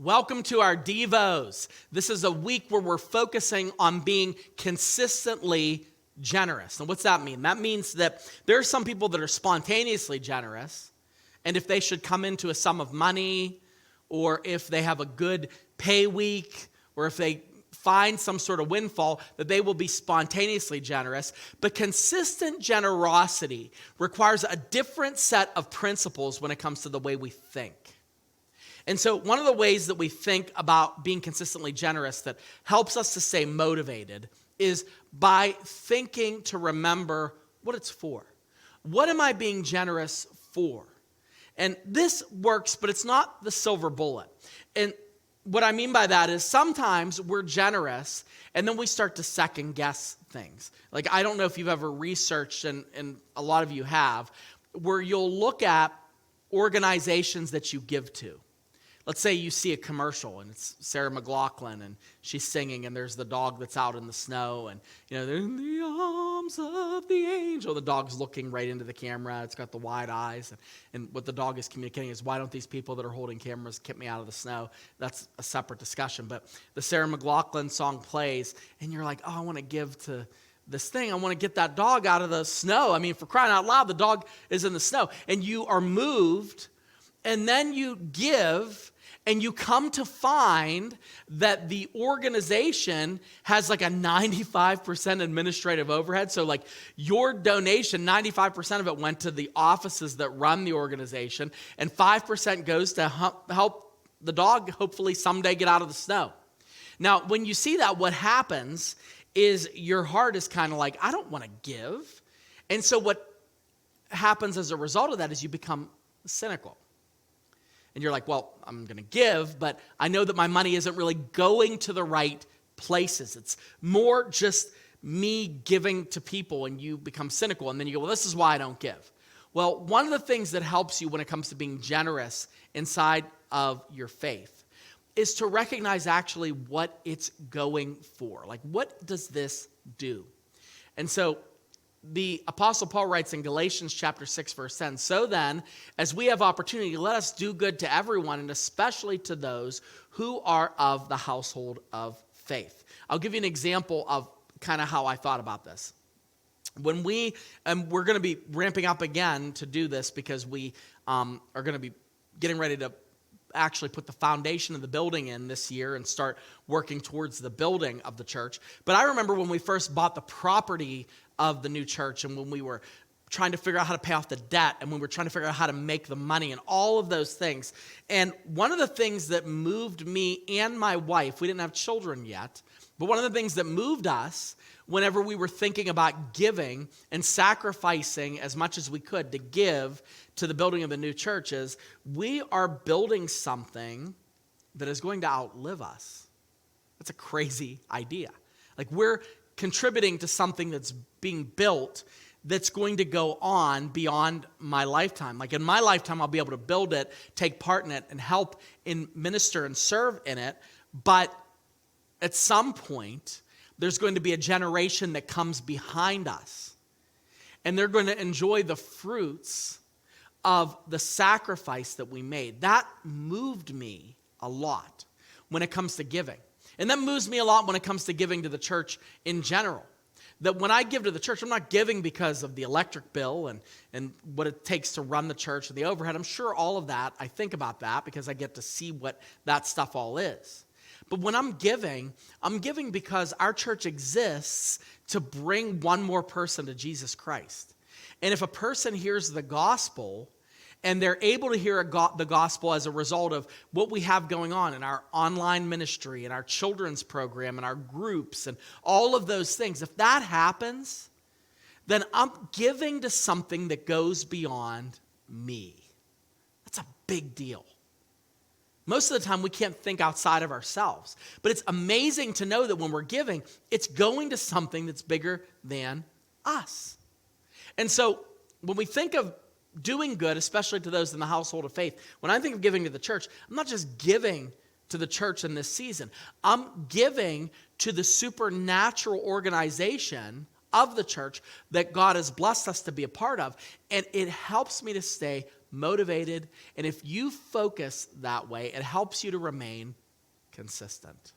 Welcome to our Devos. This is a week where we're focusing on being consistently generous. And what's that mean? That means that there are some people that are spontaneously generous, and if they should come into a sum of money, or if they have a good pay week, or if they find some sort of windfall, that they will be spontaneously generous. But consistent generosity requires a different set of principles when it comes to the way we think. And so one of the ways that we think about being consistently generous that helps us to stay motivated is by thinking to remember what it's for. What am I being generous for? And this works, but it's not the silver bullet. And what I mean by that is sometimes we're generous and then we start to second guess things. Like, I don't know if you've ever researched, and a lot of you have, where you'll look at organizations that you give to. Let's say you see a commercial and it's Sarah McLachlan and she's singing and there's the dog that's out in the snow and, they're in the arms of the angel. The dog's looking right into the camera. It's got the wide eyes. And what the dog is communicating is, why don't these people that are holding cameras get me out of the snow? That's a separate discussion. But the Sarah McLachlan song plays and you're like, oh, I want to give to this thing. I want to get that dog out of the snow. I mean, for crying out loud, the dog is in the snow. And you are moved and then you give. And you come to find that the organization has like a 95% administrative overhead. So like your donation, 95% of it went to the offices that run the organization, and 5% goes to help the dog hopefully someday get out of the snow. Now, when you see that, what happens is your heart is kind of like, I don't want to give. And so what happens as a result of that is you become cynical. And you're like, well, I'm going to give, but I know that my money isn't really going to the right places. It's more just me giving to people, and you become cynical. And then you go, well, this is why I don't give. Well, one of the things that helps you when it comes to being generous inside of your faith is to recognize actually what it's going for. Like, what does this do? And so the Apostle Paul writes in Galatians chapter 6, verse 10, so then, as we have opportunity, let us do good to everyone, and especially to those who are of the household of faith. I'll give you an example of kind of how I thought about this. When we're going to be ramping up again to do this because we are going to be getting ready to actually put the foundation of the building in this year and start working towards the building of the church. But I remember when we first bought the property of the new church, and when we were trying to figure out how to pay off the debt, and when we were trying to figure out how to make the money and all of those things. And one of the things that moved me and my wife, we didn't have children yet, but one of the things that moved us whenever we were thinking about giving and sacrificing as much as we could to give to the building of the new church is, we are building something that is going to outlive us. That's a crazy idea. Like, we're contributing to something that's being built that's going to go on beyond my lifetime. Like, in my lifetime, I'll be able to build it, take part in it, and help in minister and serve in it. But at some point, there's going to be a generation that comes behind us, and they're going to enjoy the fruits of the sacrifice that we made. That moved me a lot when it comes to giving. And that moves me a lot when it comes to giving to the church in general. That when I give to the church, I'm not giving because of the electric bill and what it takes to run the church and the overhead. I'm sure all of that, I think about that because I get to see what that stuff all is. But when I'm giving because our church exists to bring one more person to Jesus Christ. And if a person hears the gospel and they're able to hear the gospel as a result of what we have going on in our online ministry and our children's program and our groups and all of those things, if that happens, then I'm giving to something that goes beyond me. That's a big deal. Most of the time, we can't think outside of ourselves. But it's amazing to know that when we're giving, it's going to something that's bigger than us. And so when we think of doing good, especially to those in the household of faith, when I think of giving to the church, I'm not just giving to the church in this season. I'm giving to the supernatural organization of the church that God has blessed us to be a part of. And it helps me to stay motivated. And if you focus that way, it helps you to remain consistent.